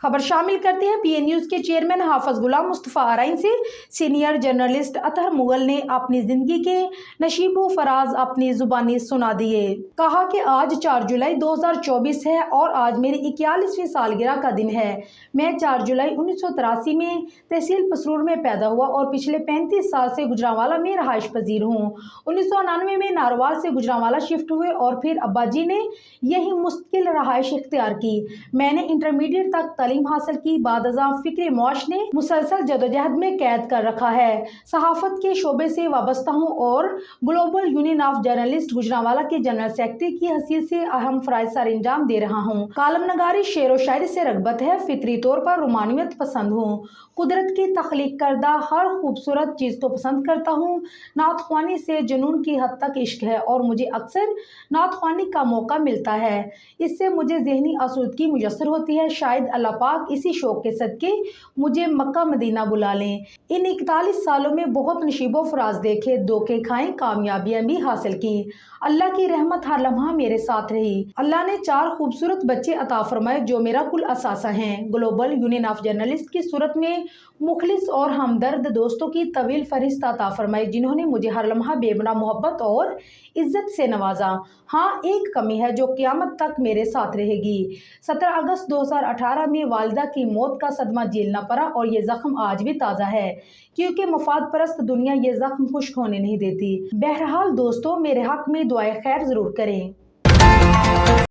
खबर शामिल करते हैं पीए न्यूज के चेयरमैन हाफिज गुलाम मुस्तफा आराइन से। सीनियर जर्नलिस्ट अतहर मुगल ने अपनी जिंदगी के नशीबो फराज अपनी जुबानी सुना दिए। कहा कि आज 4 जुलाई 2024 है और आज मेरी 41वीं सालगिरह का दिन है। मैं 4 जुलाई 1983 में तहसील पसरूर में पैदा हुआ और पिछले 35 साल से गुजरांवाला में रहायश पजीर हूँ। 1999 में नारवाल से गुजरांवाला शिफ्ट हुए और फिर अब्बा जी ने यही मुस्तकिल रहायश इख्तियार की। मैंने इंटरमीडिएट तक तालीम हासिल की। बाद फिक्र मौश ने मुसलसल जदोजहद में कैद कर रखा है। सहाफत के शोबे से वाबस्ता हूँ और global union of journalist Gujranwala के जनरल सेक्रेटरी की हैसियत से अहम फराइज सर अंजाम दे रहा हूँ। कालम नगारी, शेर व शायरी से रगबत है। फितरी तौर पर रोमानियत पसंद हूँ। कुदरत की तख्लीक करदा हर खूबसूरत चीज़ को पसंद करता हूँ। नात ख्वानी से जुनून की हद तक इश्क है और मुझे अक्सर नात ख्वानी का मौका मिलता है। इससे मुझे ज़हनी आसूदगी मुयस्सर होती है। शायद अल्लाह पाक इसी शौक के सदके मुझे मक्का मदीना बुला लें। इन 41 सालों में बहुत नशीबो फराज देखे, धोखे खाए, कामयाबियां भी हासिल की। अल्लाह की रहमत हर लम्हा मेरे साथ रही। अल्लाह ने 4 खूबसूरत बच्चे अता फरमाए जो मेरा कुल असासा हैं। ग्लोबल यूनियन ऑफ जर्नलिस्ट की सूरत में मुखलिस और हमदर्द दोस्तों की तवील फरिश्त अता फरमाई जिन्होंने मुझे हर लम्हा बेपनाह मोहब्बत और इज्जत से नवाजा। हाँ, एक कमी है जो क़यामत तक मेरे साथ रहेगी। 17 अगस्त 2018 में वालिदा की मौत का सदमा झेलना पड़ा और ये जख्म आज भी ताज़ा है क्योंकि मफाद परस्त दुनिया ये जख्म खुश्क होने नहीं देती। बहरहाल दोस्तों, मेरे हक में दुआए खैर जरूर करें।